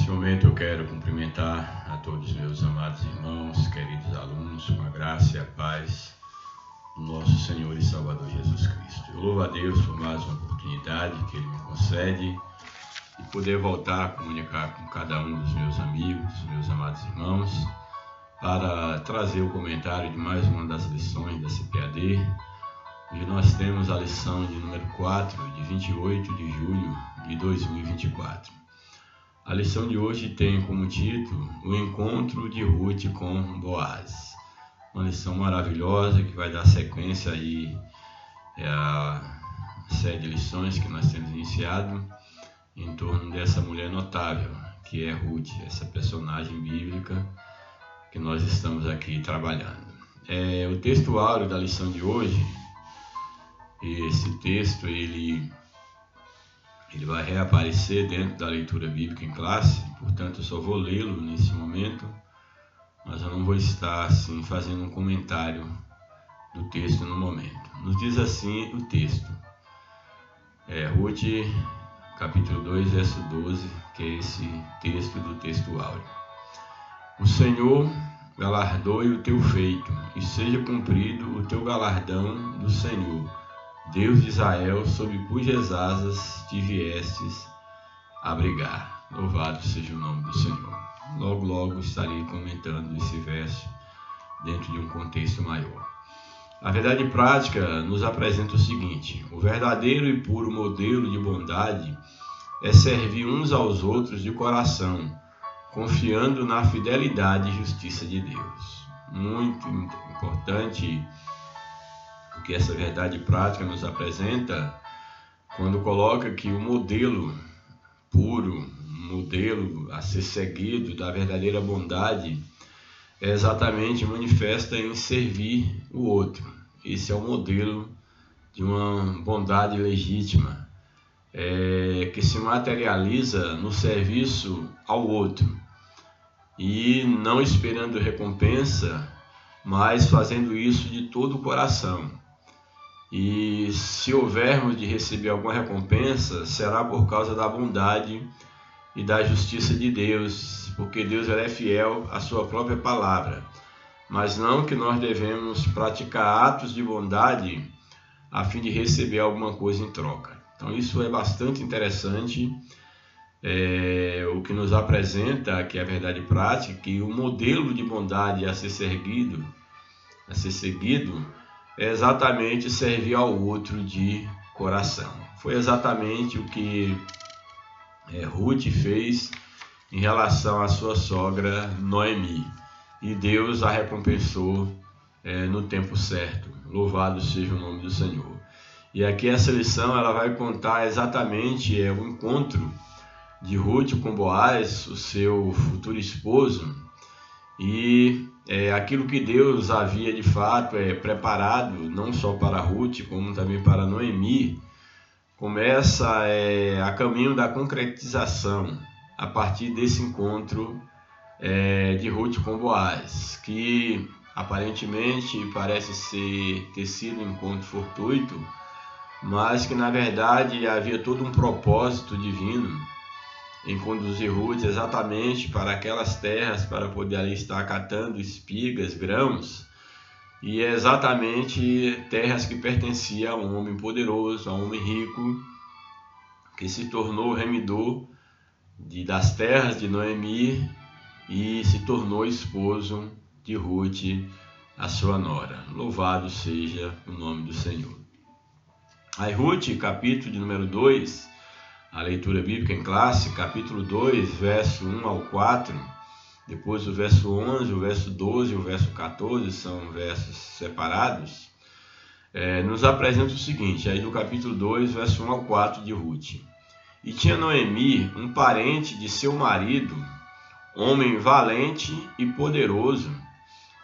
Nesse momento eu quero cumprimentar a todos os meus amados irmãos, queridos alunos, com a graça e a paz do nosso Senhor e Salvador Jesus Cristo. Eu louvo a Deus por mais uma oportunidade que Ele me concede de poder voltar a comunicar com cada um dos meus amigos, meus amados irmãos, para trazer o comentário de mais uma das lições da CPAD, onde nós temos a lição de número 4, de 28 de julho de 2024. A lição de hoje tem como título O Encontro de Ruth com Boaz. Uma lição maravilhosa que vai dar sequência aí à série de lições que nós temos iniciado em torno dessa mulher notável, que é Ruth, essa personagem bíblica que nós estamos aqui trabalhando. O texto áureo da lição de hoje, esse texto ele vai reaparecer dentro da leitura bíblica em classe, portanto eu só vou lê-lo nesse momento, mas eu não vou estar assim fazendo um comentário do texto no momento. Nos diz assim o texto, Ruth, capítulo 2, verso 12, que é esse texto do texto áureo. O Senhor galardoe o teu feito, e seja cumprido o teu galardão do Senhor, Deus de Israel, sob cujas asas te viestes abrigar. Louvado seja o nome do Senhor. Logo estarei comentando esse verso dentro de um contexto maior. A verdade prática nos apresenta o seguinte: o verdadeiro e puro modelo de bondade é servir uns aos outros de coração, confiando na fidelidade e justiça de Deus. Muito importante o que essa verdade prática nos apresenta quando coloca que o modelo puro, modelo a ser seguido da verdadeira bondade é exatamente manifesta em servir o outro. Esse é o modelo de uma bondade legítima, que se materializa no serviço ao outro e não esperando recompensa, mas fazendo isso de todo o coração. E se houvermos de receber alguma recompensa, será por causa da bondade e da justiça de Deus, porque Deus é fiel à sua própria palavra. Mas não que nós devemos praticar atos de bondade a fim de receber alguma coisa em troca. Então isso é bastante interessante, o que nos apresenta que é a verdade prática, que o modelo de bondade a ser seguido é exatamente servir ao outro de coração. Foi exatamente o que Ruth fez em relação à sua sogra Noemi, e Deus a recompensou no tempo certo. Louvado seja o nome do Senhor. E aqui essa lição ela vai contar exatamente o encontro de Ruth com Boaz, o seu futuro esposo, e aquilo que Deus havia de fato preparado, não só para Ruth, como também para Noemi, começa a caminho da concretização a partir desse encontro de Ruth com Boaz, que aparentemente parece ter sido um encontro fortuito, mas que na verdade havia todo um propósito divino em conduzir Ruth exatamente para aquelas terras, para poder ali estar catando espigas, grãos, e exatamente terras que pertenciam a um homem poderoso, a um homem rico, que se tornou remidor das terras de Noemi e se tornou esposo de Ruth, a sua nora. Louvado seja o nome do Senhor. Aí Ruth, capítulo de número 2, a leitura bíblica em classe, capítulo 2, verso 1 ao 4, depois o verso 11, o verso 12 e o verso 14, são versos separados, nos apresenta o seguinte, aí do capítulo 2, verso 1 ao 4 de Ruth. E tinha Noemi um parente de seu marido, homem valente e poderoso,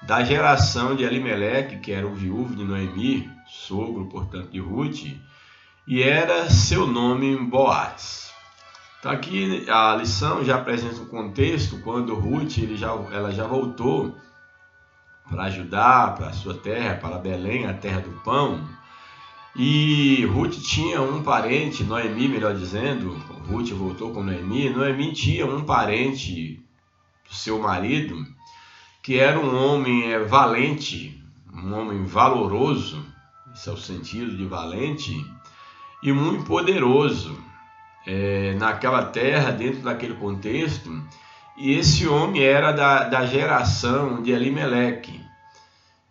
da geração de Elimeleque, que era o viúvo de Noemi, sogro, portanto, de Ruth, e era seu nome Boaz. Então aqui a lição já apresenta um contexto quando Ruth ela já voltou para Judá, para a sua terra, para Belém, a terra do pão, E Ruth tinha um parente, Noemi, melhor dizendo, Ruth voltou com Noemi, Noemi tinha um parente do seu marido que era um homem valente, um homem valoroso, esse é o sentido de valente, e muito poderoso naquela terra, dentro daquele contexto. E esse homem era da geração de Elimeleque.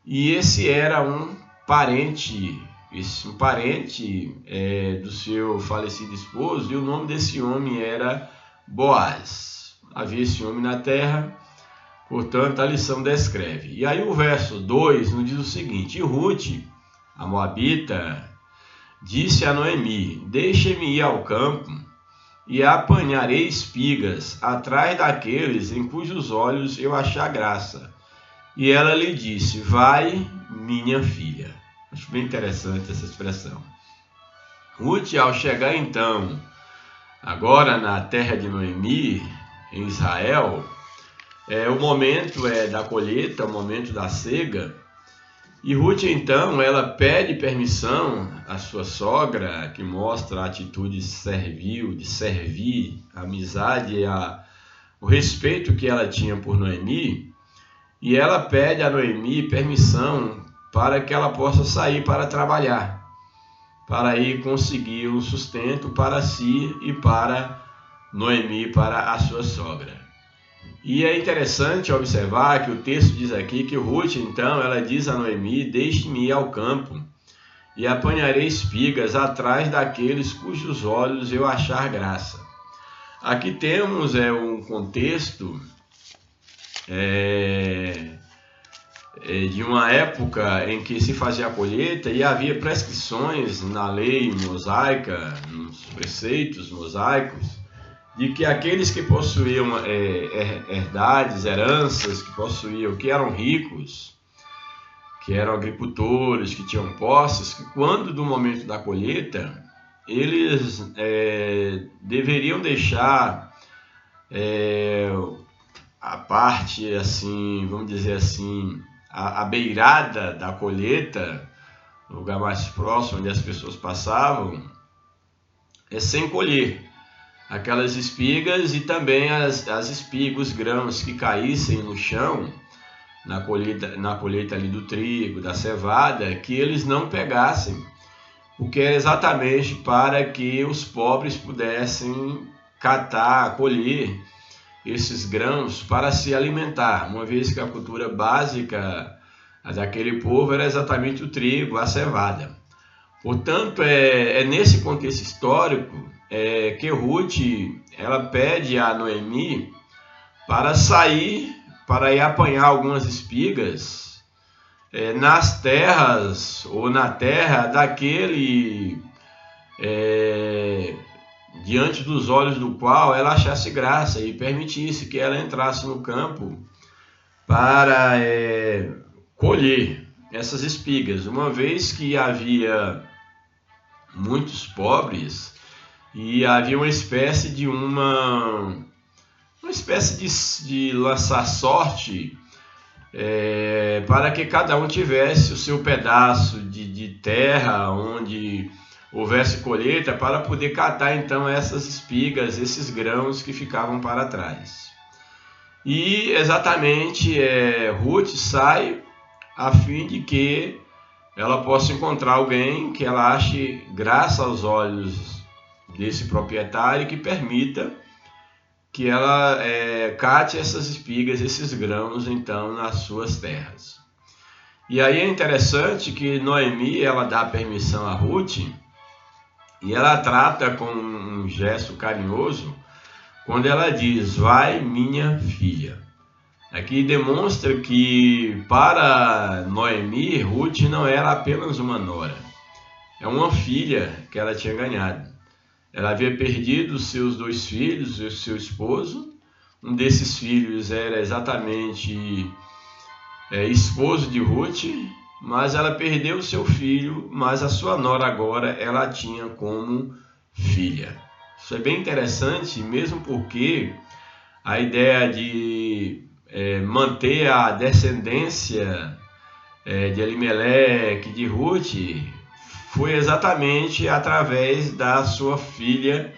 E esse era um parente do seu falecido esposo, e o nome desse homem era Boaz. Havia esse homem na terra, portanto a lição descreve. E aí o verso 2 nos diz o seguinte: e Ruth, a moabita, disse a Noemi: deixe-me ir ao campo e apanharei espigas atrás daqueles em cujos olhos eu achar graça. E ela lhe disse: vai, minha filha. Acho bem interessante essa expressão. Ruth, ao chegar então, agora na terra de Noemi, em Israel, o momento da colheita, o momento da cega. E Ruth então, ela pede permissão à sua sogra, que mostra a atitude servil, de servir, a amizade e o respeito que ela tinha por Noemi. E ela pede a Noemi permissão para que ela possa sair para trabalhar, para ir conseguir um sustento para si e para Noemi, para a sua sogra. E é interessante observar que o texto diz aqui que Ruth, então, ela diz a Noemi: deixe-me ir ao campo e apanharei espigas atrás daqueles cujos olhos eu achar graça. Aqui temos um contexto de uma época em que se fazia a colheita e havia prescrições na lei mosaica, nos preceitos mosaicos, de que aqueles que possuíam herdades, heranças, que eram ricos, que eram agricultores, que tinham posses, que quando do momento da colheita, eles deveriam deixar a parte, assim, vamos dizer assim, a beirada da colheita, o lugar mais próximo onde as pessoas passavam, sem colher aquelas espigas, e também as espigas, os grãos que caíssem no chão na colheita ali do trigo, da cevada, que eles não pegassem, porque era exatamente para que os pobres pudessem catar, colher esses grãos para se alimentar, uma vez que a cultura básica daquele povo era exatamente o trigo, a cevada. Portanto, nesse contexto histórico que Ruth, ela pede a Noemi para sair, para ir apanhar algumas espigas nas terras, ou na terra daquele diante dos olhos do qual ela achasse graça, e permitisse que ela entrasse no campo para colher essas espigas, uma vez que havia muitos pobres e havia uma espécie de de lançar sorte para que cada um tivesse o seu pedaço de terra onde houvesse colheita, para poder catar então essas espigas, esses grãos que ficavam para trás. E exatamente Ruth sai a fim de que ela possa encontrar alguém que ela ache graça aos olhos desse proprietário, que permita que ela cate essas espigas, esses grãos, então, nas suas terras. E aí é interessante que Noemi, ela dá permissão a Ruth, e ela trata com um gesto carinhoso, quando ela diz: vai, minha filha. Aqui demonstra que para Noemi, Ruth não era apenas uma nora, é uma filha que ela tinha ganhado. Ela havia perdido seus 2 filhos e o seu esposo. Um desses filhos era exatamente esposo de Ruth, mas ela perdeu o seu filho, mas a sua nora agora ela tinha como filha. Isso é bem interessante, mesmo porque a ideia de manter a descendência de Elimeleque, de Ruth, foi exatamente através da sua filha,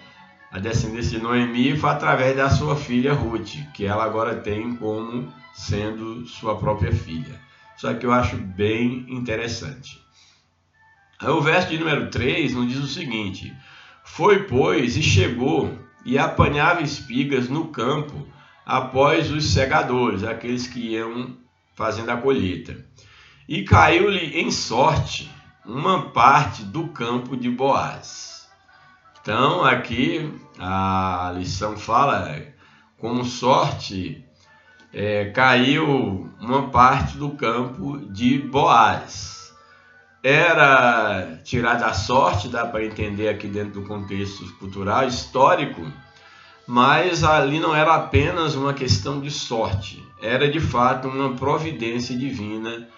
a descendência de Noemi foi através da sua filha Ruth, que ela agora tem como sendo sua própria filha. Só que eu acho bem interessante. Aí o verso de número 3 nos diz o seguinte: foi, pois, e chegou e apanhava espigas no campo após os segadores, aqueles que iam fazendo a colheita. E caiu-lhe em sorte uma parte do campo de Boaz. Então aqui a lição fala como sorte, caiu uma parte do campo de Boaz. Era tirada a sorte, dá para entender aqui dentro do contexto cultural, histórico, mas ali não era apenas uma questão de sorte, era de fato uma providência divina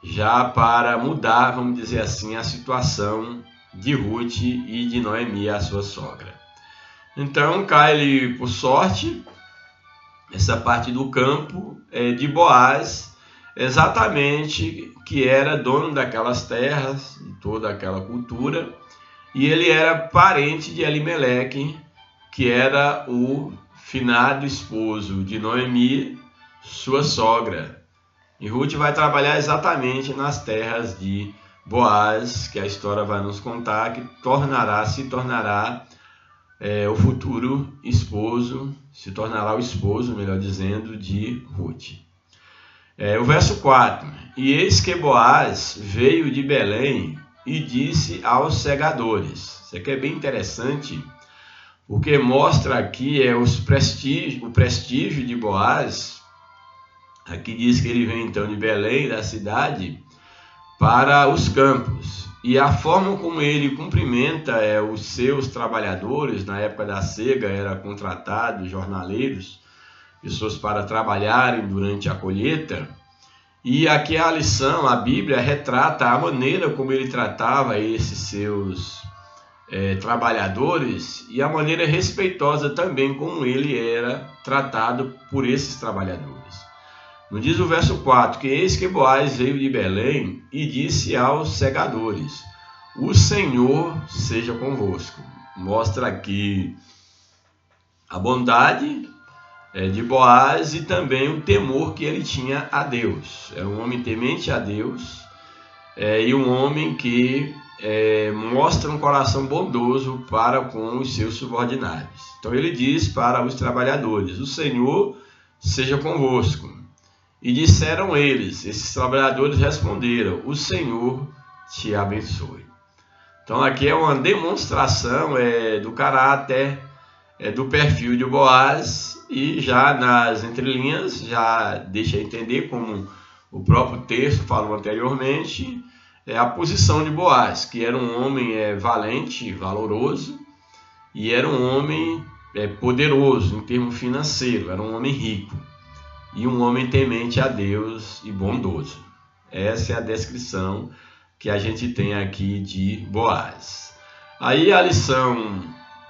já para mudar, vamos dizer assim, a situação de Ruth e de Noemi, a sua sogra. Então cai-lhe por sorte essa parte do campo de Boaz, exatamente, que era dono daquelas terras, de toda aquela cultura, e ele era parente de Elimeleque, que era o finado esposo de Noemi, sua sogra. E Ruth vai trabalhar exatamente nas terras de Boaz, que a história vai nos contar, que se tornará o futuro esposo, se tornará o esposo, melhor dizendo, de Ruth. O verso 4: e eis que Boaz veio de Belém e disse aos segadores. Isso aqui é bem interessante, porque mostra aqui o prestígio de Boaz. Aqui diz que ele vem então de Belém, da cidade, para os campos. E a forma como ele cumprimenta os seus trabalhadores, na época da cega era contratado jornaleiros, pessoas para trabalharem durante a colheita. E aqui a lição, a Bíblia retrata a maneira como ele tratava esses seus trabalhadores e a maneira respeitosa também como ele era tratado por esses trabalhadores. Nos diz o verso 4, que eis que Boaz veio de Belém e disse aos segadores: o Senhor seja convosco. Mostra aqui a bondade de Boaz e também o temor que ele tinha a Deus. Era um homem temente a Deus e um homem que mostra um coração bondoso para com os seus subordinados. Então ele diz para os trabalhadores: o Senhor seja convosco. E disseram eles, esses trabalhadores responderam: o Senhor te abençoe. Então aqui é uma demonstração do caráter, do perfil de Boaz, e já nas entrelinhas já deixa entender, como o próprio texto falou anteriormente, a posição de Boaz, que era um homem valente, valoroso, e era um homem poderoso em termos financeiros, era um homem rico. E um homem temente a Deus e bondoso. Essa é a descrição que a gente tem aqui de Boaz. Aí a lição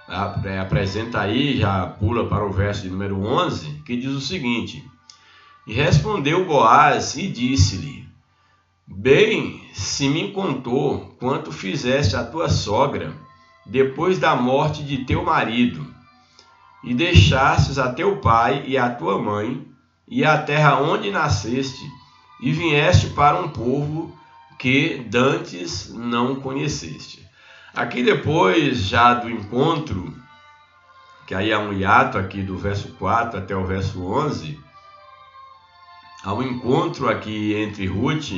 apresenta aí, já pula para o verso de número 11, que diz o seguinte: e respondeu Boaz e disse-lhe: bem se me contou quanto fizeste a tua sogra depois da morte de teu marido, e deixastes a teu pai e a tua mãe, e a terra onde nasceste, e vieste para um povo que dantes não conheceste. Aqui depois já do encontro, que aí há um hiato aqui do verso 4 até o verso 11, há um encontro aqui entre Ruth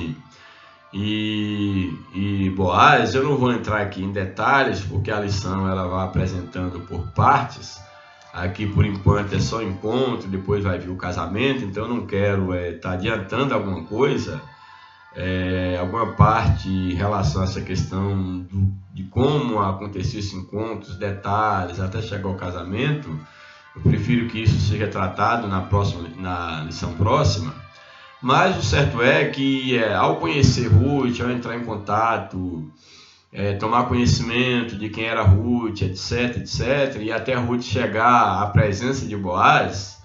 e Boaz. Eu não vou entrar aqui em detalhes, porque a lição ela vai apresentando por partes. Aqui, por enquanto, é só encontro, depois vai vir o casamento, então eu não quero estar adiantando alguma coisa, alguma parte em relação a essa questão de como aconteceu esse encontro, os detalhes, até chegar ao casamento. Eu prefiro que isso seja tratado na lição próxima. Mas o certo é que, ao conhecer Ruth, ao entrar em contato, tomar conhecimento de quem era Ruth, etc, e até Ruth chegar à presença de Boaz,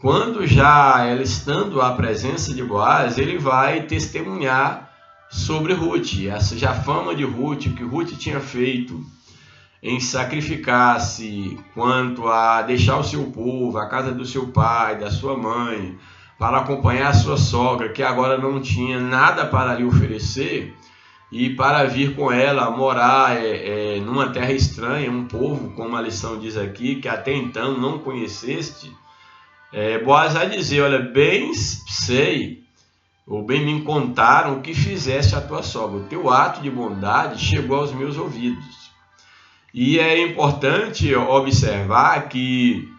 quando já ela estando à presença de Boaz, ele vai testemunhar sobre Ruth, essa já fama de Ruth, o que Ruth tinha feito em sacrificar-se, quanto a deixar o seu povo, a casa do seu pai, da sua mãe, para acompanhar a sua sogra, que agora não tinha nada para lhe oferecer, e para vir com ela morar numa terra estranha, um povo, como a lição diz aqui, que até então não conheceste, Boaz vai dizer, olha, bem sei, ou bem me contaram o que fizeste a tua sogra, o teu ato de bondade chegou aos meus ouvidos. E é importante observar que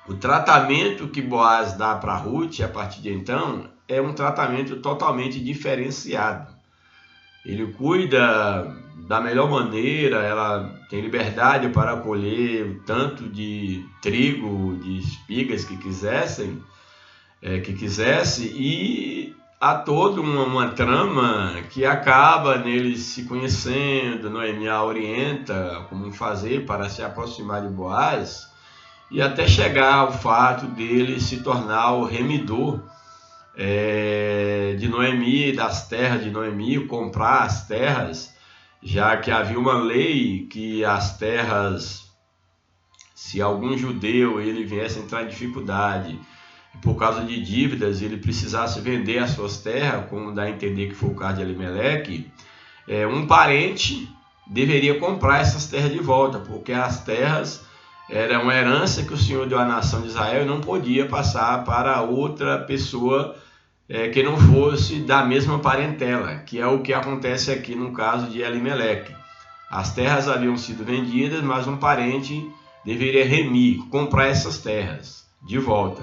o tratamento que Boaz dá para Ruth, a partir de então, é um tratamento totalmente diferenciado. Ele cuida da melhor maneira, ela tem liberdade para colher o tanto de trigo, de espigas que quisesse, e há toda uma trama que acaba neles se conhecendo. Noemi a orienta como fazer para se aproximar de Boaz, e até chegar ao fato dele se tornar o remidor de Noemi, das terras de Noemi, comprar as terras, já que havia uma lei que as terras, se algum judeu ele viesse entrar em dificuldade por causa de dívidas, ele precisasse vender as suas terras, como dá a entender que foi o caso de Elimeleque, um parente deveria comprar essas terras de volta, porque as terras eram uma herança que o Senhor deu à nação de Israel e não podia passar para outra pessoa que não fosse da mesma parentela, que é o que acontece aqui no caso de Elimeleque. As terras haviam sido vendidas, mas um parente deveria remir, comprar essas terras de volta.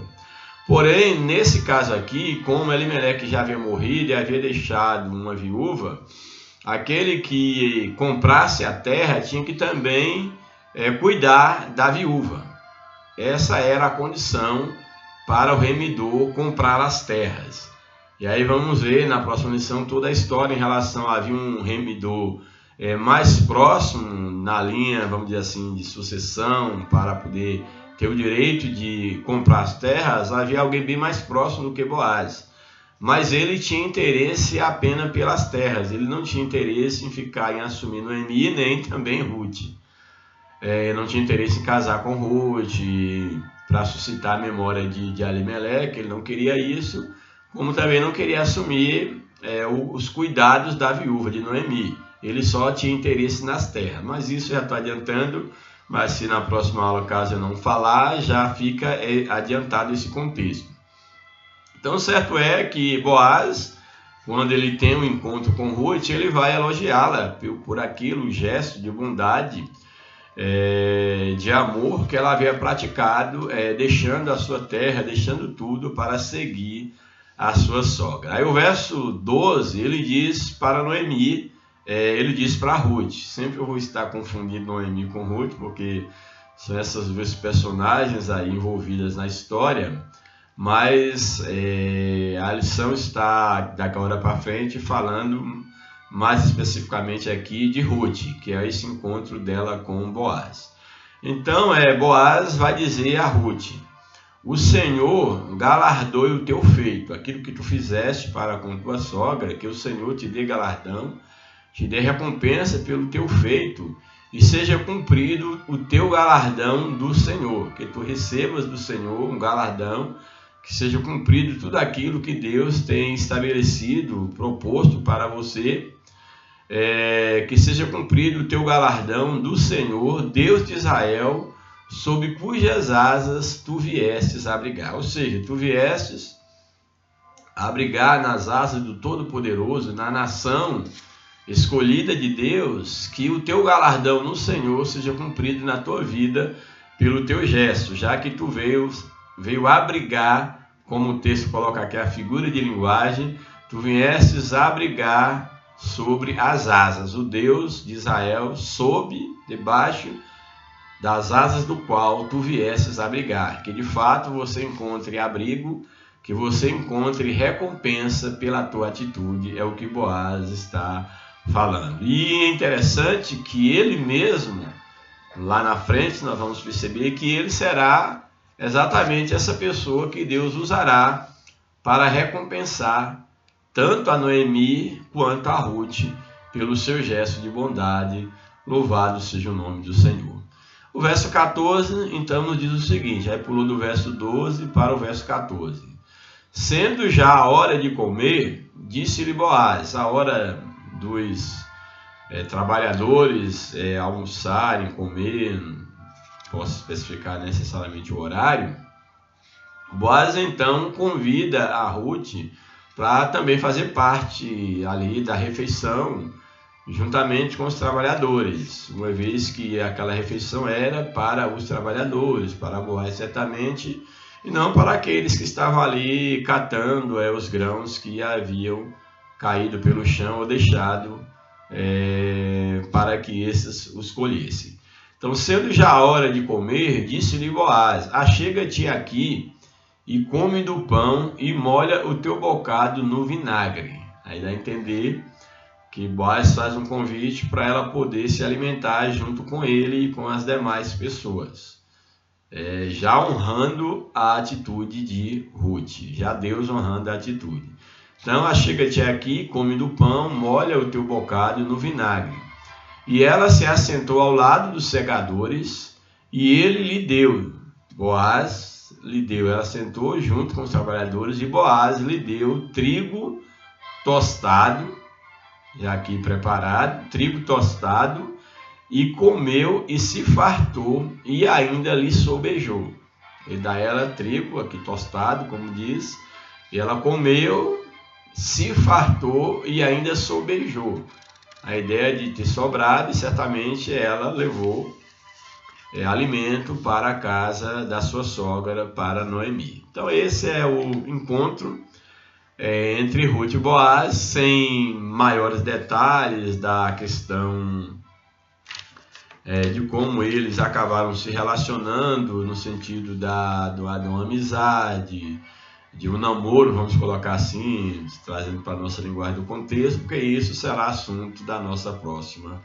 Porém, nesse caso aqui, como Elimeleque já havia morrido e havia deixado uma viúva, aquele que comprasse a terra tinha que também cuidar da viúva. Essa era a condição para o remidor comprar as terras. E aí vamos ver na próxima lição toda a história em relação a havia um remidor mais próximo na linha, vamos dizer assim, de sucessão, para poder ter o direito de comprar as terras. Havia alguém bem mais próximo do que Boaz, mas ele tinha interesse apenas pelas terras, ele não tinha interesse em ficar em assumir Noemi, nem também Ruth. Não tinha interesse em casar com Ruth para suscitar a memória de Elimeleque, ele não queria isso, como também não queria assumir os cuidados da viúva de Noemi. Ele só tinha interesse nas terras, mas isso já estou adiantando, mas se na próxima aula, caso eu não falar, já fica adiantado esse contexto. Então, certo é que Boaz, quando ele tem um encontro com Ruth, ele vai elogiá-la por aquilo, o gesto de bondade, de amor que ela havia praticado, deixando a sua terra, deixando tudo para seguir a sua sogra. Aí o verso 12, ele diz para Noemi, ele diz para Ruth. Sempre eu vou estar confundindo Noemi com Ruth, porque são essas duas personagens aí envolvidas na história, mas a lição está, daqui a hora para frente, falando mais especificamente aqui de Ruth, que é esse encontro dela com Boaz. Então, Boaz vai dizer a Ruth: o Senhor galardoe o teu feito, aquilo que tu fizeste para com tua sogra, que o Senhor te dê galardão, te dê recompensa pelo teu feito, e seja cumprido o teu galardão do Senhor, que tu recebas do Senhor um galardão, que seja cumprido tudo aquilo que Deus tem estabelecido, proposto para você, que seja cumprido o teu galardão do Senhor, Deus de Israel, sob cujas asas tu viestes a abrigar. Ou seja, tu viestes a abrigar nas asas do Todo-Poderoso, na nação escolhida de Deus, que o teu galardão no Senhor seja cumprido na tua vida pelo teu gesto, já que tu veio abrigar, como o texto coloca aqui a figura de linguagem, tu viestes a abrigar sobre as asas, o Deus de Israel, debaixo das asas do qual tu viesses abrigar, que de fato você encontre abrigo, que você encontre recompensa pela tua atitude, é o que Boaz está falando. E é interessante que ele mesmo, lá na frente, nós vamos perceber que ele será exatamente essa pessoa que Deus usará para recompensar tanto a Noemi quanto a Ruth pelo seu gesto de bondade Louvado seja o nome do Senhor. O verso 14, então, nos diz o seguinte, aí pulou do verso 12 para o verso 14. Sendo já a hora de comer, disse-lhe Boaz, a hora dos trabalhadores almoçarem, comer, não posso especificar necessariamente o horário. Boaz então convida a Ruth para também fazer parte ali da refeição, juntamente com os trabalhadores, uma vez que aquela refeição era para os trabalhadores, para Boaz certamente, e não para aqueles que estavam ali catando os grãos que haviam caído pelo chão ou deixado para que esses os colhessem. Então, sendo já a hora de comer, disse-lhe Boaz, achega-te aqui e come do pão e molha o teu bocado no vinagre. Aí dá a entender que Boaz faz um convite para ela poder se alimentar junto com ele e com as demais pessoas, já honrando a atitude de Ruth, já Deus honrando a atitude. Então, achega-te aqui, come do pão, molha o teu bocado no vinagre. E ela se assentou ao lado dos segadores e ele lhe deu, Boaz lhe deu, ela sentou junto com os trabalhadores e Boaz lhe deu trigo tostado, já aqui preparado, trigo tostado, e comeu e se fartou e ainda lhe sobejou. Ele dá a ela trigo, aqui tostado, como diz, e ela comeu, se fartou e ainda sobejou. A ideia de ter sobrado e certamente ela levou alimento para a casa da sua sogra, para Noemi. Então esse é o encontro entre Ruth e Boaz, sem maiores detalhes da questão de como eles acabaram se relacionando no sentido de uma amizade, de um namoro, vamos colocar assim, trazendo para a nossa linguagem do contexto, porque isso será assunto da nossa próxima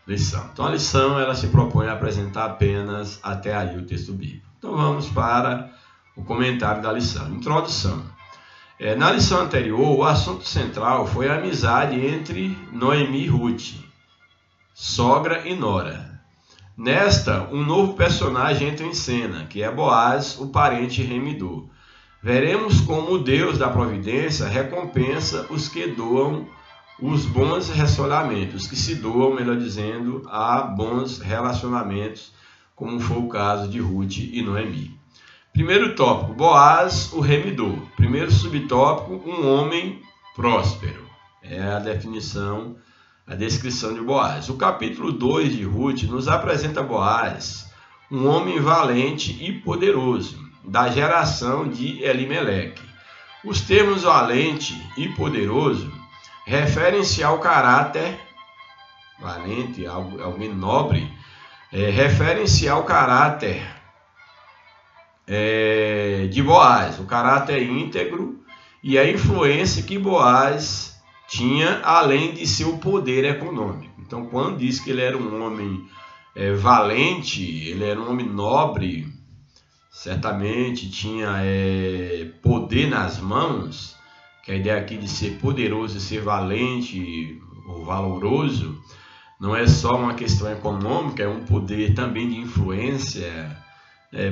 lição. Então a lição ela se propõe a apresentar apenas até aí o texto bíblico. Então vamos para o comentário da lição. Introdução. Na lição anterior, o assunto central foi a amizade entre Noemi e Ruth, sogra e nora. Nesta, um novo personagem entra em cena, que é Boaz, o parente remidor. Veremos como o Deus da providência recompensa os que doam os bons relacionamentos, que se doam, melhor dizendo, a bons relacionamentos, como foi o caso de Ruth e Noemi. Primeiro tópico, Boaz, o remidor. Primeiro subtópico, um homem próspero. É a definição, a descrição de Boaz. O capítulo 2 de Ruth nos apresenta Boaz, um homem valente e poderoso, da geração de Elimeleque. Os termos valente e poderoso referem-se ao caráter, valente, alguém nobre, referem-se ao caráter de Boaz, o caráter íntegro e a influência que Boaz tinha, além de seu poder econômico. Então, quando diz que ele era um homem valente, ele era um homem nobre, certamente tinha poder nas mãos, que a ideia aqui de ser poderoso e ser valente ou valoroso não é só uma questão econômica, é um poder também de influência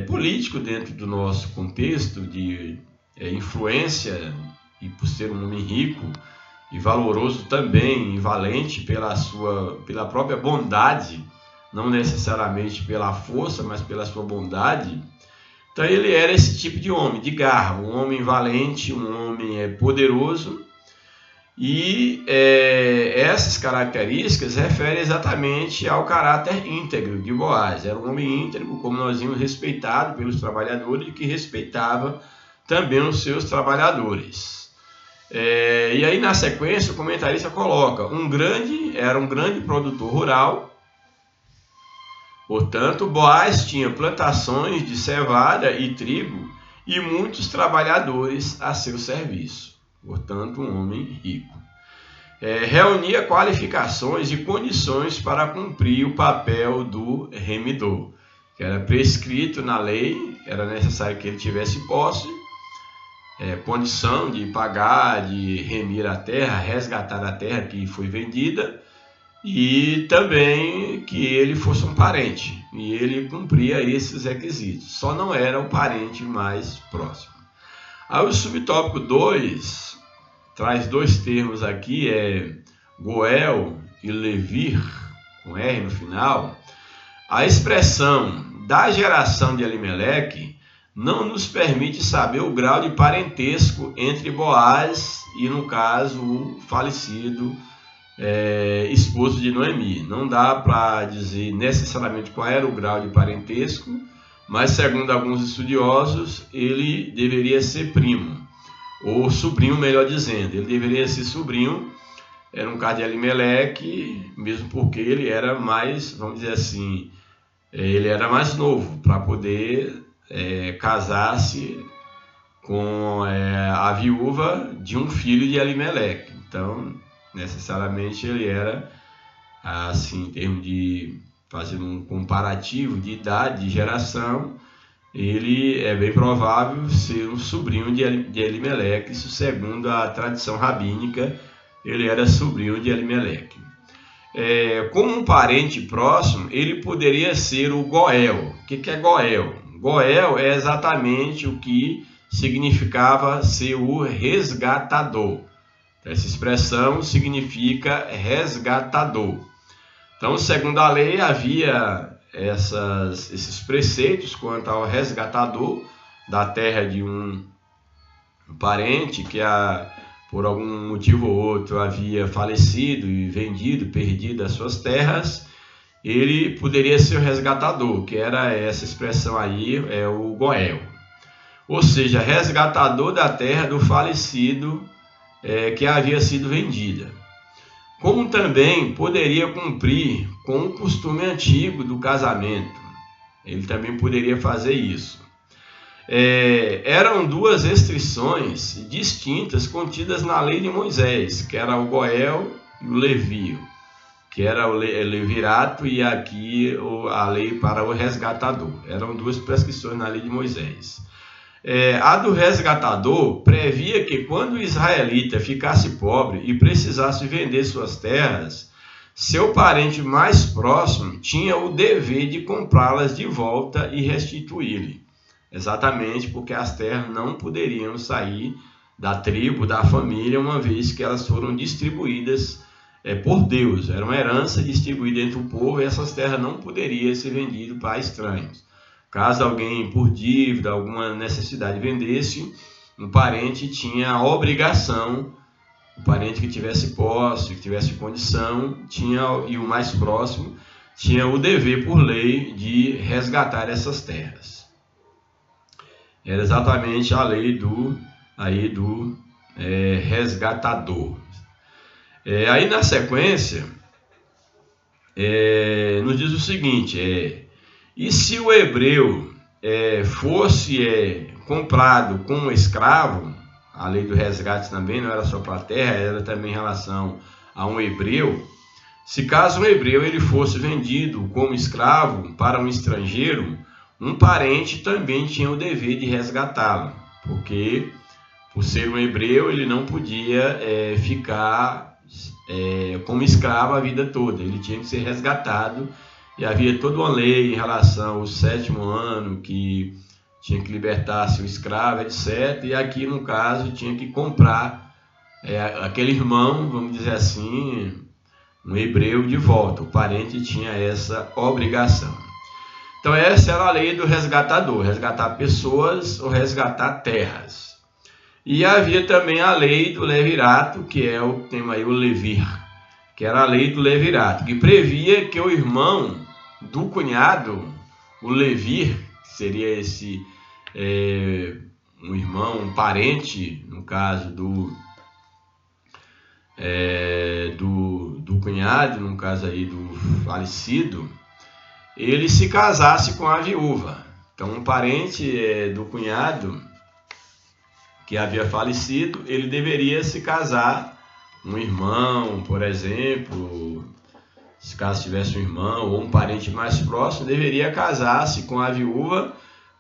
político dentro do nosso contexto, de influência, e por ser um homem rico e valoroso também, e valente pela própria bondade, não necessariamente pela força, mas pela sua bondade. Então ele era esse tipo de homem, de garra, um homem valente, um homem poderoso, e essas características referem exatamente ao caráter íntegro de Boaz. Era um homem íntegro, como nós vimos, respeitado pelos trabalhadores, e que respeitava também os seus trabalhadores. E aí na sequência o comentarista coloca, era um grande produtor rural. Portanto, Boaz tinha plantações de cevada e trigo e muitos trabalhadores a seu serviço. Portanto, um homem rico. Reunia qualificações e condições para cumprir o papel do remidor, que era prescrito na lei, era necessário que ele tivesse posse, condição de pagar, de remir a terra, resgatar a terra que foi vendida, e também que ele fosse um parente, e ele cumpria esses requisitos, só não era o parente mais próximo. Aí o subtópico 2 traz dois termos aqui, Goel e Levir, com R no final. A expressão da geração de Elimeleque não nos permite saber o grau de parentesco entre Boaz e, no caso, o falecido esposo de Noemi. Não dá para dizer necessariamente qual era o grau de parentesco, mas segundo alguns estudiosos, ele deveria ser primo, ou sobrinho, melhor dizendo. Ele deveria ser sobrinho, era um caso de Elimeleque, mesmo porque ele era mais, vamos dizer assim, ele era mais novo para poder casar-se com a viúva de um filho de Elimeleque. Então, necessariamente ele era, assim, em termos de fazer um comparativo de idade, de geração, ele é bem provável ser um sobrinho de Elimeleque. Isso segundo a tradição rabínica, ele era sobrinho de Elimeleque. Como um parente próximo, ele poderia ser o Goel. O que é Goel? Goel é exatamente o que significava ser o resgatador. Essa expressão significa resgatador. Então, segundo a lei, havia esses preceitos quanto ao resgatador da terra de um parente que por algum motivo ou outro havia falecido e vendido, perdido as suas terras. Ele poderia ser o resgatador, que era essa expressão aí, o Goel. Ou seja, resgatador da terra do falecido que havia sido vendida. Como também poderia cumprir com o costume antigo do casamento. Ele também poderia fazer isso. Eram duas restrições distintas contidas na lei de Moisés, que era o Goel e o Levio, que era o levirato e aqui a lei para o resgatador. Eram duas prescrições na lei de Moisés. A do resgatador previa que quando o israelita ficasse pobre e precisasse vender suas terras, seu parente mais próximo tinha o dever de comprá-las de volta e restituir-lhe. Exatamente porque as terras não poderiam sair da tribo, da família, uma vez que elas foram distribuídas por Deus. Era uma herança distribuída entre o povo e essas terras não poderiam ser vendidas para estranhos. Caso alguém, por dívida, alguma necessidade vendesse, um parente tinha a obrigação, o parente que tivesse posse, que tivesse condição, e o mais próximo, tinha o dever por lei de resgatar essas terras. Era exatamente a lei do resgatador. Aí na sequência, nos diz o seguinte, e se o hebreu fosse comprado com um escravo, a lei do resgate também não era só para a terra, era também em relação a um hebreu. Se caso um hebreu ele fosse vendido como escravo para um estrangeiro, um parente também tinha o dever de resgatá-lo, porque por ser um hebreu ele não podia ficar como escravo a vida toda, ele tinha que ser resgatado. E havia toda uma lei em relação ao 7º ano, que tinha que libertar-se o escravo, etc. E aqui, no caso, tinha que comprar aquele irmão, vamos dizer assim, um hebreu de volta. O parente tinha essa obrigação. Então, essa era a lei do resgatador, resgatar pessoas ou resgatar terras. E havia também a lei do levirato, que é o tema aí, o levir, que era a lei do levirato, que previa que o irmão do cunhado, o levir, que seria esse um irmão, um parente, no caso do cunhado, no caso aí do falecido, ele se casasse com a viúva. Então, um parente do cunhado que havia falecido, ele deveria se casar, um irmão, por exemplo. Se caso tivesse um irmão ou um parente mais próximo, deveria casar-se com a viúva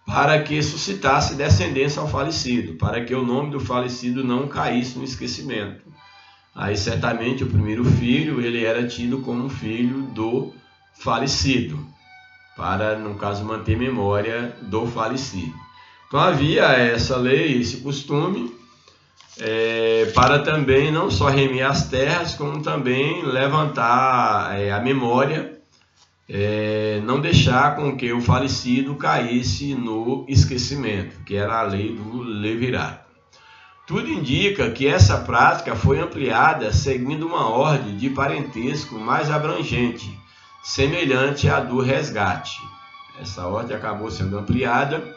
para que suscitasse descendência ao falecido, para que o nome do falecido não caísse no esquecimento. aí certamente o primeiro filho ele era tido como filho do falecido, para, no caso, manter memória do falecido. Então havia essa lei, esse costume, para também não só remir as terras, como também levantar a memória, não deixar com que o falecido caísse no esquecimento, que era a lei do levirato. Tudo indica que essa prática foi ampliada seguindo uma ordem de parentesco mais abrangente, semelhante à do resgate. Essa ordem acabou sendo ampliada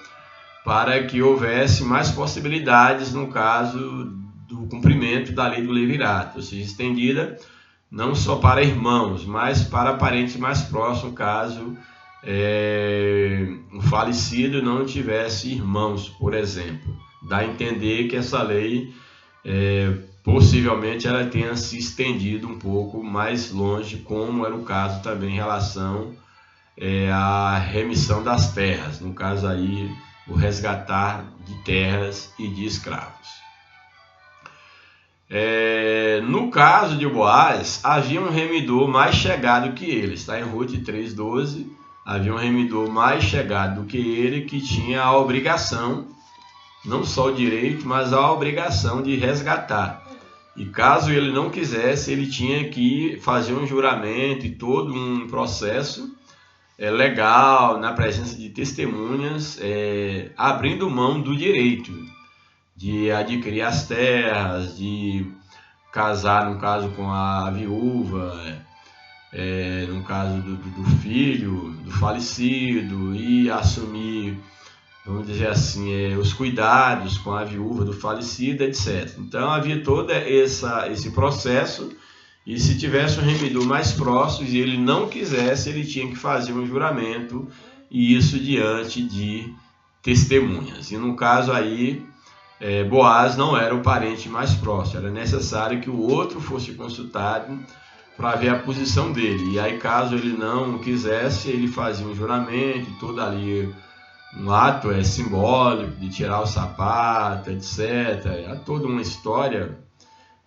para que houvesse mais possibilidades no caso do cumprimento da lei do levirato, ou seja, estendida não só para irmãos, mas para parentes mais próximos, caso o falecido não tivesse irmãos, por exemplo. Dá a entender que essa lei possivelmente ela tenha se estendido um pouco mais longe, como era o caso também em relação à remissão das terras, no caso aí o resgatar de terras e de escravos. No caso de Boaz, havia um remidor mais chegado que ele, está em Ruth 3,12, havia um remidor mais chegado do que ele, que tinha a obrigação, não só o direito, mas a obrigação de resgatar. E caso ele não quisesse, ele tinha que fazer um juramento e todo um processo legal, na presença de testemunhas, abrindo mão do direito de adquirir as terras, de casar, no caso, com a viúva, no caso do filho, do falecido, e assumir, vamos dizer assim, os cuidados com a viúva do falecido, etc. Então havia todo esse processo, e se tivesse um remidor mais próximo e ele não quisesse, ele tinha que fazer um juramento, e isso diante de testemunhas. E no caso aí, Boaz não era o parente mais próximo, era necessário que o outro fosse consultado para ver a posição dele. E aí, caso ele não quisesse, ele fazia um juramento, todo ali um ato simbólico de tirar o sapato, etc. Há toda uma história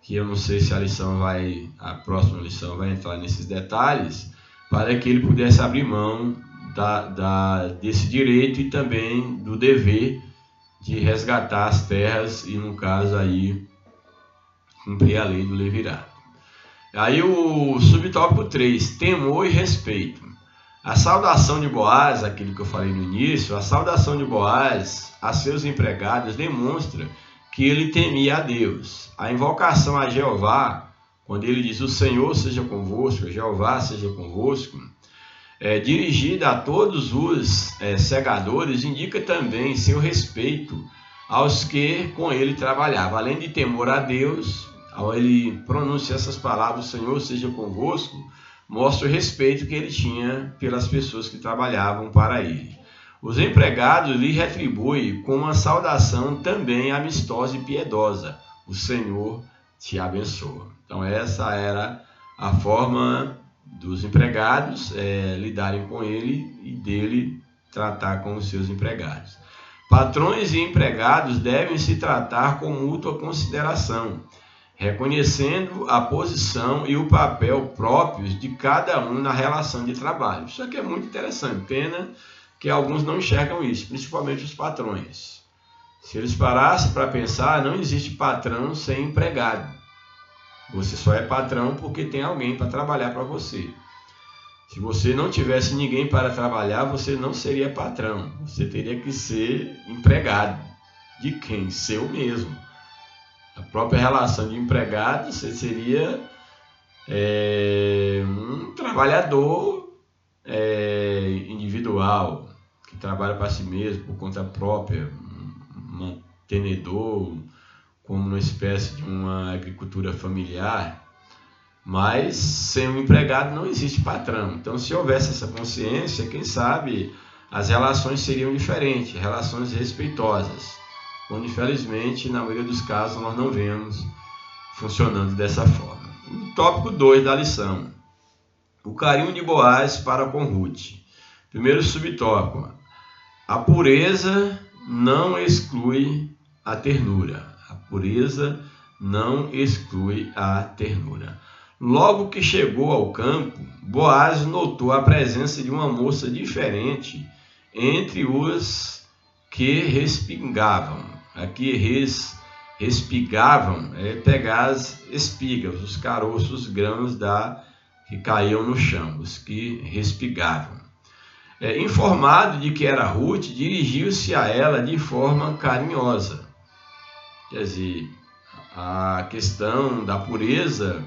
que eu não sei se a próxima lição vai entrar nesses detalhes, para que ele pudesse abrir mão desse direito e também do dever de resgatar as terras e, no caso aí, cumprir a lei do levirato. Aí o subtópico 3, temor e respeito. A saudação de Boaz, aquilo que eu falei no início, a saudação de Boaz a seus empregados demonstra que ele temia a Deus. A invocação a Jeová, quando ele diz: o Senhor seja convosco, Jeová seja convosco, dirigida a todos os segadores, indica também seu respeito aos que com ele trabalhavam. Além de temor a Deus, ao ele pronunciar essas palavras, o Senhor seja convosco, mostra o respeito que ele tinha pelas pessoas que trabalhavam para ele. Os empregados lhe retribuem com uma saudação também amistosa e piedosa: o Senhor te abençoa. Então essa era a forma dos empregados lidarem com ele e dele tratar com os seus empregados. Patrões e empregados devem se tratar com mútua consideração, reconhecendo a posição e o papel próprios de cada um na relação de trabalho. Isso aqui é muito interessante, pena que alguns não enxergam isso, principalmente os patrões. Se eles parassem para pensar, não existe patrão sem empregado. Você só é patrão porque tem alguém para trabalhar para você. Se você não tivesse ninguém para trabalhar, você não seria patrão. Você teria que ser empregado. De quem? Seu mesmo. A própria relação de empregado, você seria um trabalhador individual, que trabalha para si mesmo, por conta própria, um mantenedor, como uma espécie de uma agricultura familiar. Mas sem um empregado não existe patrão. Então, se houvesse essa consciência, quem sabe as relações seriam diferentes, relações respeitosas. Quando, infelizmente, na maioria dos casos, nós não vemos funcionando dessa forma. O tópico 2 da lição: o carinho de Boaz para com Ruth. Primeiro subtópico: a pureza não exclui a ternura. A pureza não exclui a ternura. Logo que chegou ao campo, Boaz notou a presença de uma moça diferente entre os que respingavam. Aqui respigavam é pegar as espigas, os caroços, os grãos que caíam no chão, os que respigavam. Informado de que era Ruth, dirigiu-se a ela de forma carinhosa. Quer dizer, a questão da pureza,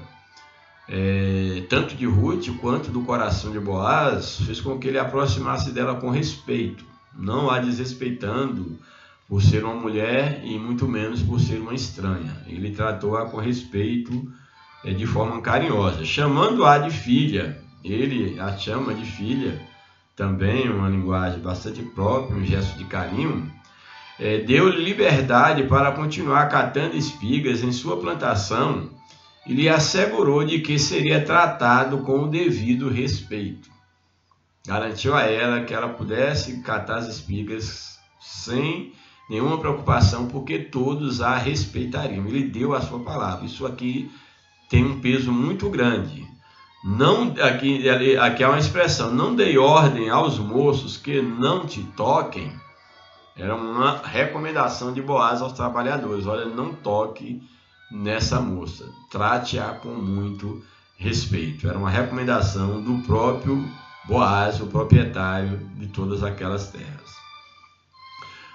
tanto de Ruth quanto do coração de Boaz, fez com que ele aproximasse dela com respeito, não a desrespeitando por ser uma mulher e muito menos por ser uma estranha. Ele tratou-a com respeito, de forma carinhosa, chamando-a de filha. Ele a chama de filha, também uma linguagem bastante própria, um gesto de carinho. Deu-lhe liberdade para continuar catando espigas em sua plantação e lhe assegurou de que seria tratado com o devido respeito. Garantiu a ela que ela pudesse catar as espigas sem nenhuma preocupação, porque todos a respeitariam. Ele deu a sua palavra. Isso aqui tem um peso muito grande. Não, aqui há uma expressão: não dei ordem aos moços que não te toquem. Era uma recomendação de Boaz aos trabalhadores: olha, não toque nessa moça, trate-a com muito respeito. Era uma recomendação do próprio Boaz, o proprietário de todas aquelas terras.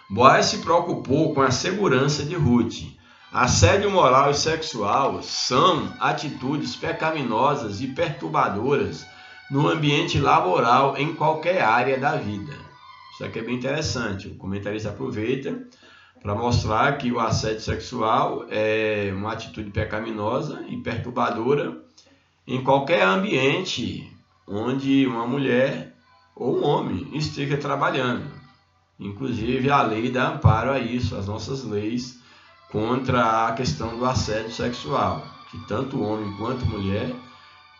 Boaz se preocupou com a segurança de Ruth. Assédio moral e sexual são atitudes pecaminosas e perturbadoras no ambiente laboral em qualquer área da vida. Isso aqui é bem interessante. O comentarista aproveita para mostrar que o assédio sexual é uma atitude pecaminosa e perturbadora em qualquer ambiente onde uma mulher ou um homem esteja trabalhando. Inclusive, a lei dá amparo a isso, as nossas leis contra a questão do assédio sexual, que tanto homem quanto mulher,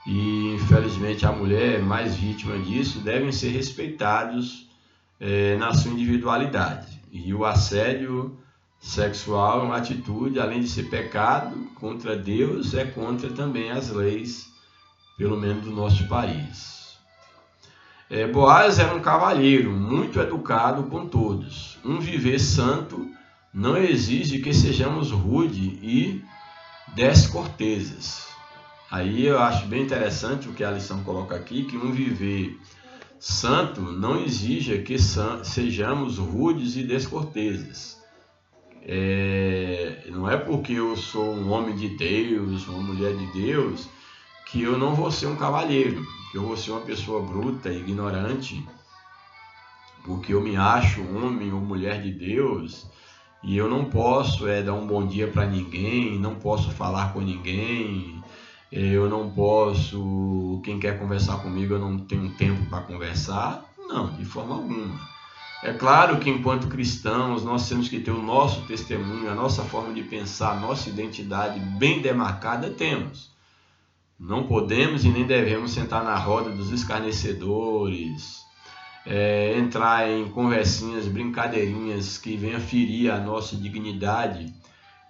e infelizmente a mulher mais vítima disso, devem ser respeitados na sua individualidade. E o assédio sexual é uma atitude, além de ser pecado contra Deus, é contra também as leis, pelo menos do nosso país. Boaz era um cavalheiro, muito educado com todos. Um viver santo não exige que sejamos rudes e descorteses. Aí eu acho bem interessante o que a lição coloca aqui, que um viver santo não exige que sejamos rudes e descorteses. Não é porque eu sou um homem de Deus, uma mulher de Deus, que eu não vou ser um cavalheiro, que eu vou ser uma pessoa bruta, ignorante, porque eu me acho homem ou mulher de Deus. E eu não posso dar um bom dia para ninguém, não posso falar com ninguém, eu não posso, quem quer conversar comigo, eu não tenho tempo para conversar. Não, de forma alguma. É claro que enquanto cristãos nós temos que ter o nosso testemunho, a nossa forma de pensar, a nossa identidade bem demarcada temos. Não podemos e nem devemos sentar na roda dos escarnecedores, entrar em conversinhas, brincadeirinhas que venham ferir a nossa dignidade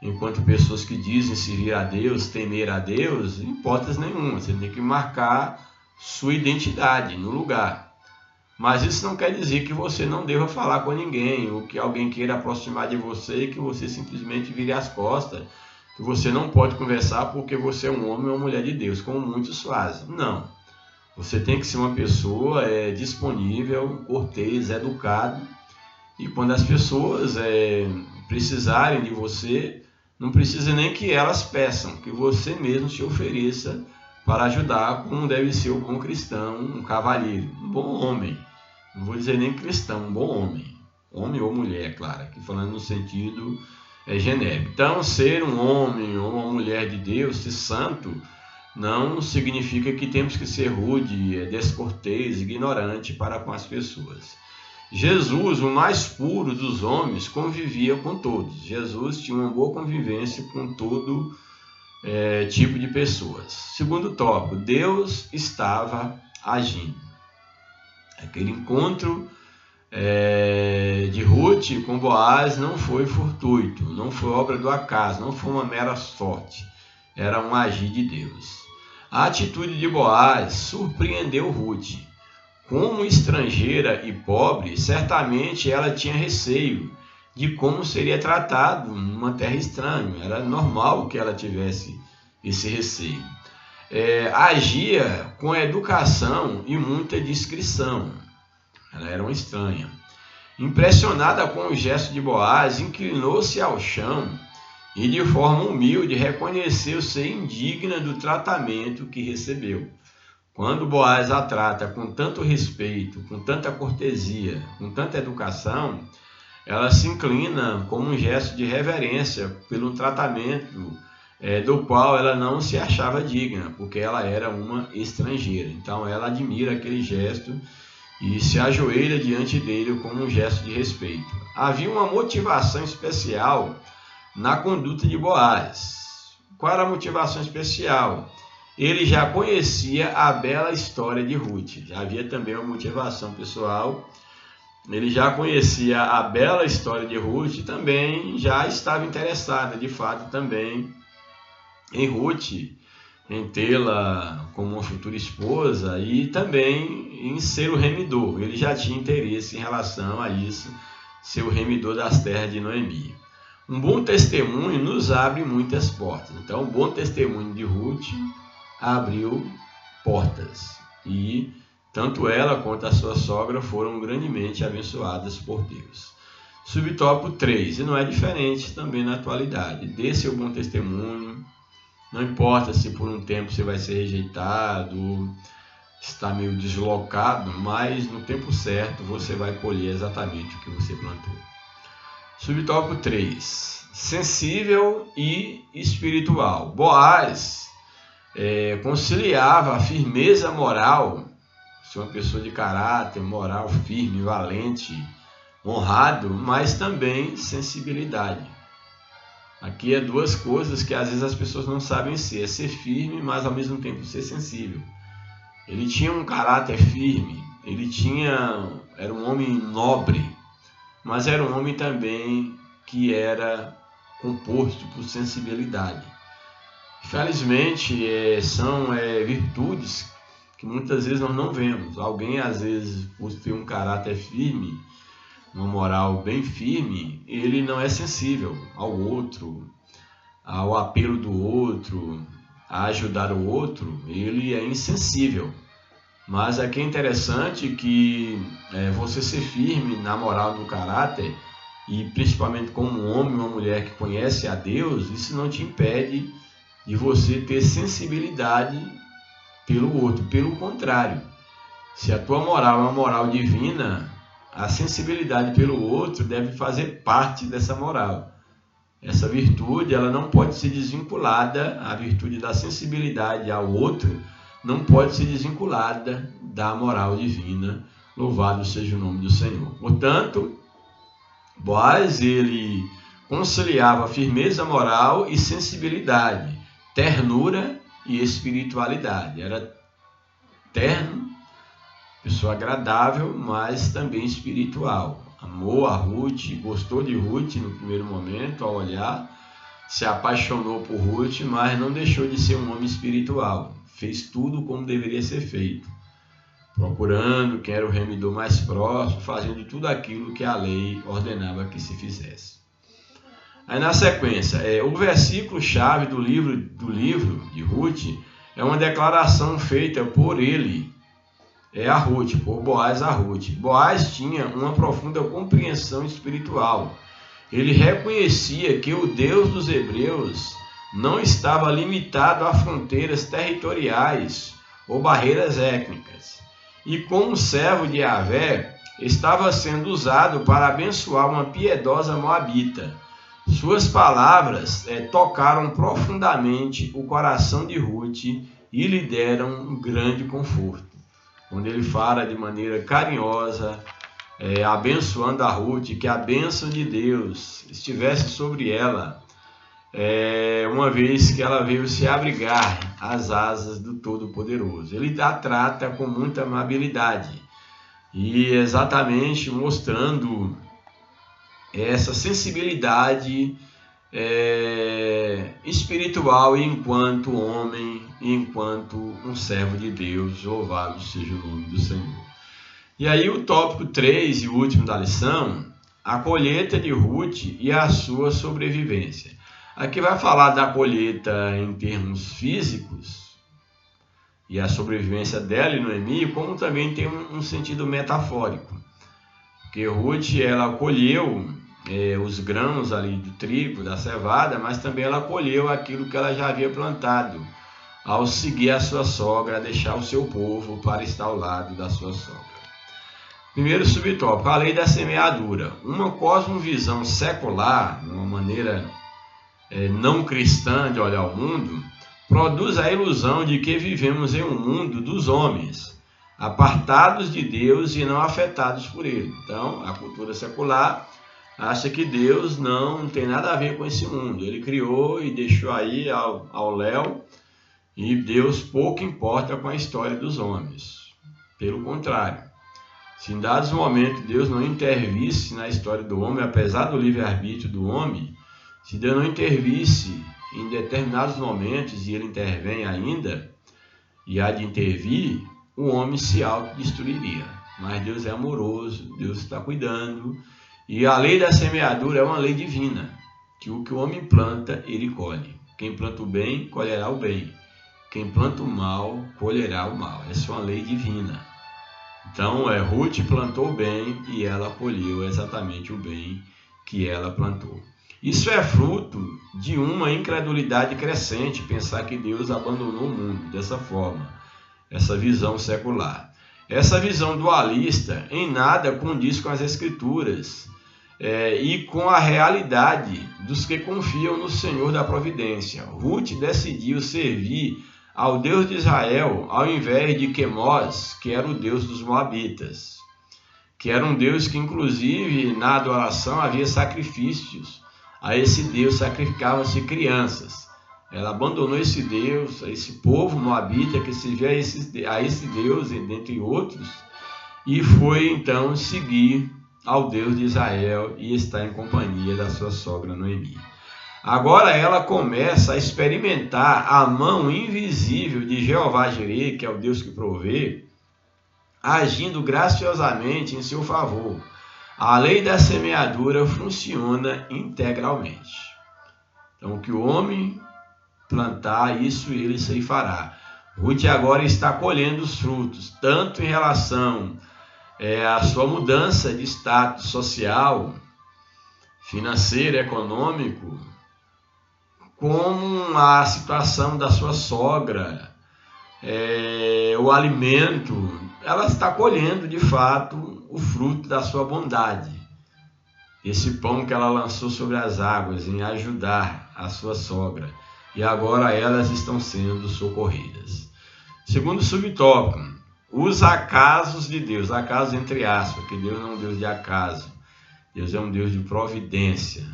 enquanto pessoas que dizem servir a Deus, temer a Deus. Em hipótese nenhuma, você tem que marcar sua identidade no lugar. Mas isso não quer dizer que você não deva falar com ninguém, ou que alguém queira aproximar de você e que você simplesmente vire as costas, que você não pode conversar porque você é um homem ou uma mulher de Deus, como muitos fazem. Não. Você tem que ser uma pessoa disponível, cortês, educado. E quando as pessoas precisarem de você, não precisa nem que elas peçam, que você mesmo se ofereça para ajudar, como deve ser o bom cristão, um cavalheiro, um bom homem. Não vou dizer nem cristão, um bom homem. Homem ou mulher, claro, aqui falando no sentido genérico. Então, ser um homem ou uma mulher de Deus, ser santo, não significa que temos que ser rude, descortês, ignorante para com as pessoas. Jesus, o mais puro dos homens, convivia com todos. Jesus tinha uma boa convivência com todo tipo de pessoas. Segundo tópico, Deus estava agindo. Aquele encontro de Ruth com Boaz não foi fortuito, não foi obra do acaso, não foi uma mera sorte, era um agir de Deus. A atitude de Boaz surpreendeu Ruth. Como estrangeira e pobre, certamente ela tinha receio de como seria tratado numa terra estranha. Era normal que ela tivesse esse receio. Agia com educação e muita discrição. Ela era uma estranha. Impressionada com o gesto de Boaz, inclinou-se ao chão e de forma humilde reconheceu ser indigna do tratamento que recebeu. Quando Boaz a trata com tanto respeito, com tanta cortesia, com tanta educação, ela se inclina como um gesto de reverência pelo tratamento do qual ela não se achava digna, porque ela era uma estrangeira. Então ela admira aquele gesto e se ajoelha diante dele como um gesto de respeito. Havia uma motivação especial na conduta de Boaz. Qual era a motivação especial? Ele já conhecia a bela história de Ruth. Havia também uma motivação pessoal. Ele já conhecia a bela história de Ruth e também já estava interessado, de fato, também em Ruth, em tê-la como uma futura esposa e também em ser o remidor. Ele já tinha interesse em relação a isso, ser o remidor das terras de Noemi. Um bom testemunho nos abre muitas portas. Então, o bom testemunho de Ruth abriu portas e tanto ela quanto a sua sogra foram grandemente abençoadas por Deus. Subtópico 3, e não é diferente também na atualidade. Dê seu bom testemunho, não importa se por um tempo você vai ser rejeitado, está meio deslocado, mas no tempo certo você vai colher exatamente o que você plantou. Subtópico 3, sensível e espiritual. Boaz conciliava a firmeza moral, ser uma pessoa de caráter, moral firme, valente, honrado, mas também sensibilidade. Aqui é duas coisas que às vezes as pessoas não sabem ser firme, mas ao mesmo tempo ser sensível. Ele tinha um caráter firme, era um homem nobre, mas era um homem também que era composto por sensibilidade. Infelizmente, são virtudes que muitas vezes nós não vemos. Alguém, às vezes, por ter um caráter firme, uma moral bem firme, ele não é sensível ao outro, ao apelo do outro, a ajudar o outro, ele é insensível. Mas aqui é interessante que você ser firme na moral do caráter, e principalmente como um homem, uma mulher que conhece a Deus, isso não te impede de você ter sensibilidade pelo outro. Pelo contrário, se a tua moral é uma moral divina, a sensibilidade pelo outro deve fazer parte dessa moral. Essa virtude, ela não pode ser desvinculada, a virtude da sensibilidade ao outro não pode ser desvinculada da moral divina. Louvado seja o nome do Senhor. Portanto, Boaz, ele conciliava firmeza moral e sensibilidade, ternura e espiritualidade. Era terno, pessoa agradável, mas também espiritual. Amou a Ruth, gostou de Ruth no primeiro momento, ao olhar, se apaixonou por Ruth, mas não deixou de ser um homem espiritual. Fez tudo como deveria ser feito, procurando quem era o remidor mais próximo, fazendo tudo aquilo que a lei ordenava que se fizesse. Aí na sequência, o versículo-chave do livro de Ruth é uma declaração feita por ele, a Ruth, por Boaz a Ruth. Boaz tinha uma profunda compreensão espiritual. Ele reconhecia que o Deus dos hebreus não estava limitado a fronteiras territoriais ou barreiras étnicas. E como servo de Yahvé, estava sendo usado para abençoar uma piedosa moabita. Suas palavras tocaram profundamente o coração de Ruth e lhe deram um grande conforto. Quando ele fala de maneira carinhosa, abençoando a Ruth, que a bênção de Deus estivesse sobre ela, uma vez que ela veio se abrigar às asas do Todo-Poderoso. Ele a trata com muita amabilidade. e exatamente mostrando essa sensibilidade espiritual enquanto homem, enquanto um servo de Deus. Louvado seja o nome do Senhor. E aí o tópico 3 e o último da lição, a colheita de Ruth e a sua sobrevivência. Aqui vai falar da colheita em termos físicos e a sobrevivência dela e Noemi, como também tem um sentido metafórico. Porque Ruth, ela colheu os grãos ali do trigo, da cevada, mas também ela colheu aquilo que ela já havia plantado, ao seguir a sua sogra, a deixar o seu povo para estar ao lado da sua sogra. Primeiro subtópico, a lei da semeadura. Uma cosmovisão secular, uma maneira não cristã de olhar o mundo, produz a ilusão de que vivemos em um mundo dos homens, apartados de Deus e não afetados por ele. Então, a cultura secular acha que Deus não tem nada a ver com esse mundo. Ele criou e deixou aí ao léu, e Deus pouco importa com a história dos homens. Pelo contrário, se em dados momentos Deus não intervisse na história do homem, apesar do livre-arbítrio do homem, se Deus não intervisse em determinados momentos, e ele intervém ainda, e há de intervir, o homem se autodestruiria. Mas Deus é amoroso, Deus está cuidando, e a lei da semeadura é uma lei divina, que o que o homem planta, ele colhe. Quem planta o bem, colherá o bem. Quem planta o mal, colherá o mal. Essa é uma lei divina. Então, Ruth plantou o bem e ela colheu exatamente o bem que ela plantou. Isso é fruto de uma incredulidade crescente, pensar que Deus abandonou o mundo dessa forma, essa visão secular. Essa visão dualista em nada condiz com as Escrituras e com a realidade dos que confiam no Senhor da providência. Ruth decidiu servir ao Deus de Israel ao invés de Quemós, que era o Deus dos Moabitas, que era um Deus que inclusive na adoração havia sacrifícios. A esse Deus sacrificavam-se crianças. Ela abandonou esse Deus, esse povo moabita que servia a esse Deus, dentre outros, e foi então seguir ao Deus de Israel e estar em companhia da sua sogra Noemi. Agora ela começa a experimentar a mão invisível de Jeová Jireh, que é o Deus que provê, agindo graciosamente em seu favor. A lei da semeadura funciona integralmente. Então, o que o homem plantar, isso ele ceifará. Ruth agora está colhendo os frutos, tanto em relação à sua mudança de status social, financeiro, econômico, como a situação da sua sogra, o alimento. Ela está colhendo, de fato, o fruto da sua bondade. Esse pão que ela lançou sobre as águas em ajudar a sua sogra. E agora elas estão sendo socorridas. Segundo subtópico, os acasos de Deus. Acasos entre aspas, que Deus não é um Deus de acaso. Deus é um Deus de providência.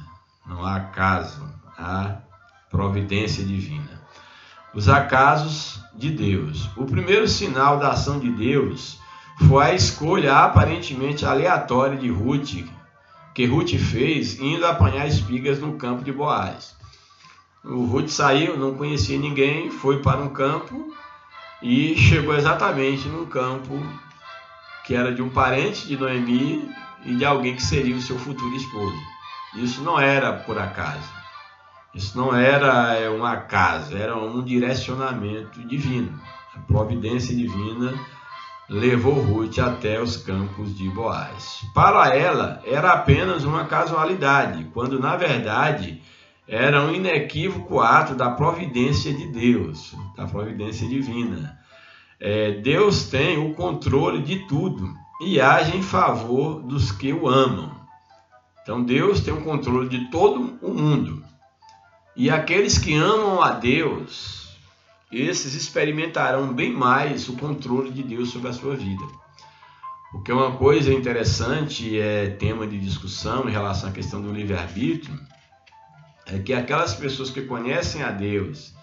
Não há acaso, há providência divina. Os acasos de Deus. O primeiro sinal da ação de Deus foi a escolha aparentemente aleatória de Ruth, que Ruth fez indo apanhar espigas no campo de Boaz. O Ruth saiu, não conhecia ninguém, foi para um campo e chegou exatamente num campo que era de um parente de Noemi e de alguém que seria o seu futuro esposo. Isso não era por acaso. Isso não era um acaso, era um direcionamento divino. A providência divina levou Ruth até os campos de Boaz. Para ela, era apenas uma casualidade, quando na verdade era um inequívoco ato da providência de Deus, da providência divina. Deus tem o controle de tudo e age em favor dos que o amam. Então Deus tem o controle de todo o mundo. E aqueles que amam a Deus, esses experimentarão bem mais o controle de Deus sobre a sua vida. Porque uma coisa interessante, tema de discussão em relação à questão do livre-arbítrio, é que aquelas pessoas que conhecem a Deus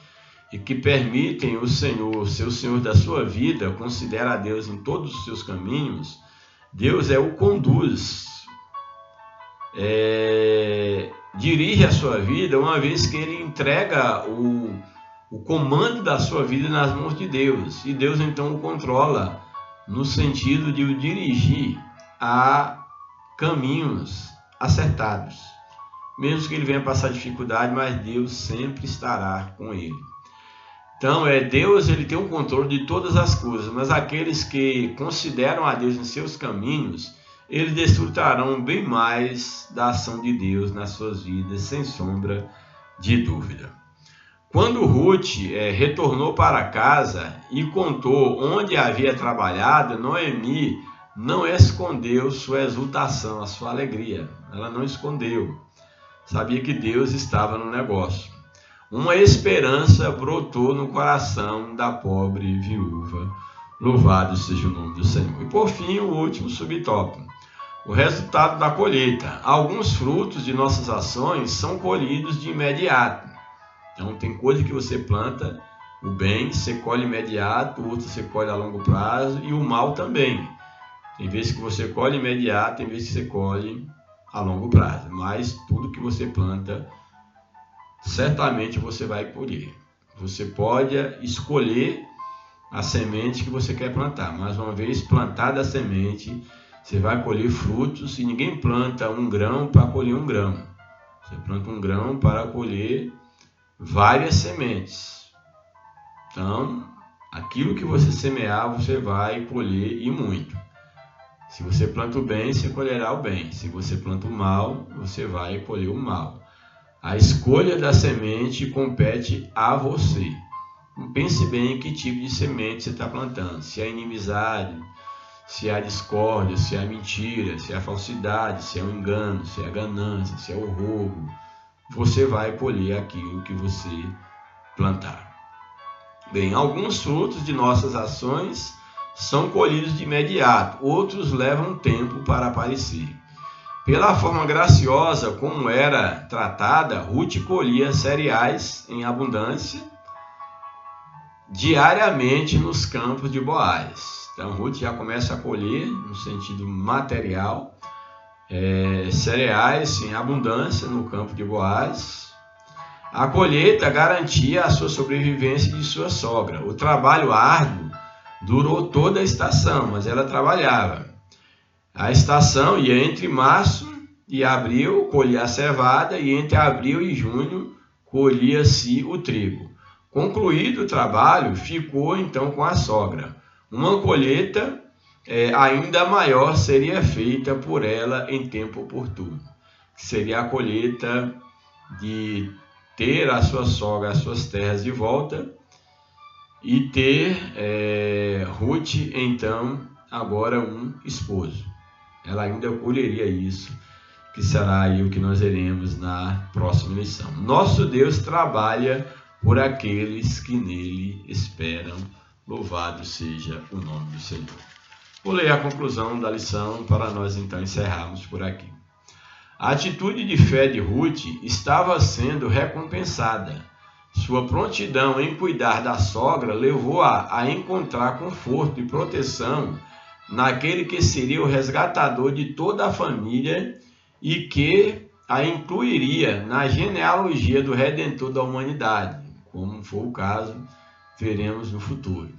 e que permitem o Senhor ser o Senhor da sua vida, considera a Deus em todos os seus caminhos, Deus o conduz, dirige a sua vida, uma vez que ele entrega o comando da sua vida nas mãos de Deus. E Deus então o controla, no sentido de o dirigir a caminhos acertados. Mesmo que ele venha passar dificuldade, mas Deus sempre estará com ele. Então, Deus ele tem o controle de todas as coisas, mas aqueles que consideram a Deus em seus caminhos, eles desfrutarão bem mais da ação de Deus nas suas vidas, sem sombra de dúvida. Quando Ruth retornou para casa e contou onde havia trabalhado, Noemi não escondeu sua exultação, a sua alegria. Ela não escondeu. Sabia que Deus estava no negócio. Uma esperança brotou no coração da pobre viúva. Louvado seja o nome do Senhor. E por fim, o último subtópico. O resultado da colheita. Alguns frutos de nossas ações são colhidos de imediato. Então, tem coisa que você planta, o bem, você colhe imediato, o outro você colhe a longo prazo, e o mal também. Tem vezes que você colhe imediato, tem vezes que você colhe a longo prazo. Mas tudo que você planta, certamente você vai colher. Você pode escolher a semente que você quer plantar, mas uma vez plantada a semente, você vai colher frutos, e ninguém planta um grão para colher um grão. Você planta um grão para colher várias sementes. Então, aquilo que você semear, você vai colher, e muito. Se você planta o bem, você colherá o bem. Se você planta o mal, você vai colher o mal. A escolha da semente compete a você. Pense bem em que tipo de semente você está plantando. Se é inimizade, se é a discórdia, se é a mentira, se é a falsidade, se é o engano, se é a ganância, se é o roubo. Você vai colher aquilo que você plantar. Bem, alguns frutos de nossas ações são colhidos de imediato, outros levam tempo para aparecer. Pela forma graciosa como era tratada, Ruth colhia cereais em abundância diariamente nos campos de Boaz. Então, Ruth já começa a colher, no sentido material, cereais em abundância no campo de Boaz. A colheita garantia a sua sobrevivência de sua sogra. O trabalho árduo durou toda a estação, mas ela trabalhava. A estação ia entre março e abril, colhia a cevada, e entre abril e junho colhia-se o trigo. Concluído o trabalho, ficou então com a sogra. Uma colheita ainda maior seria feita por ela em tempo oportuno, que seria a colheita de ter a sua sogra, as suas terras de volta, e ter Ruth, então, agora um esposo. Ela ainda colheria isso, que será aí o que nós veremos na próxima lição. Nosso Deus trabalha por aqueles que nele esperam. Louvado seja o nome do Senhor. Vou ler a conclusão da lição para nós então encerrarmos por aqui. A atitude de fé de Ruth estava sendo recompensada. Sua prontidão em cuidar da sogra levou-a a encontrar conforto e proteção naquele que seria o resgatador de toda a família e que a incluiria na genealogia do Redentor da humanidade, como foi o caso, veremos no futuro.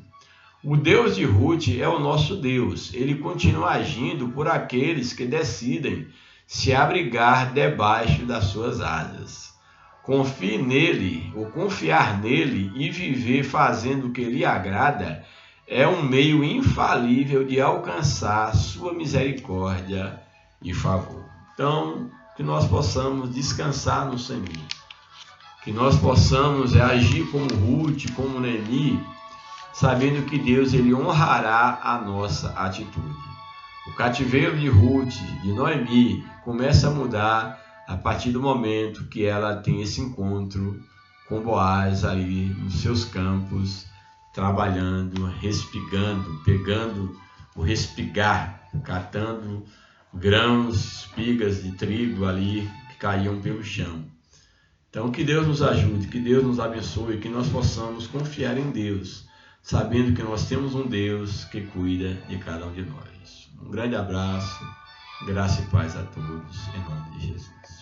O Deus de Ruth é o nosso Deus. Ele continua agindo por aqueles que decidem se abrigar debaixo das suas asas. Confie nele, ou confiar nele e viver fazendo o que lhe agrada é um meio infalível de alcançar sua misericórdia e favor. Então, que nós possamos descansar no Senhor, que nós possamos agir como Ruth, como Noemi, sabendo que Deus ele honrará a nossa atitude. O cativeiro de Ruth, de Noemi, começa a mudar a partir do momento que ela tem esse encontro com Boaz ali nos seus campos, trabalhando, respigando, pegando o respigar, catando grãos, espigas de trigo ali que caíam pelo chão. Então, que Deus nos ajude, que Deus nos abençoe, que nós possamos confiar em Deus, sabendo que nós temos um Deus que cuida de cada um de nós. Um grande abraço, graça e paz a todos, em nome de Jesus.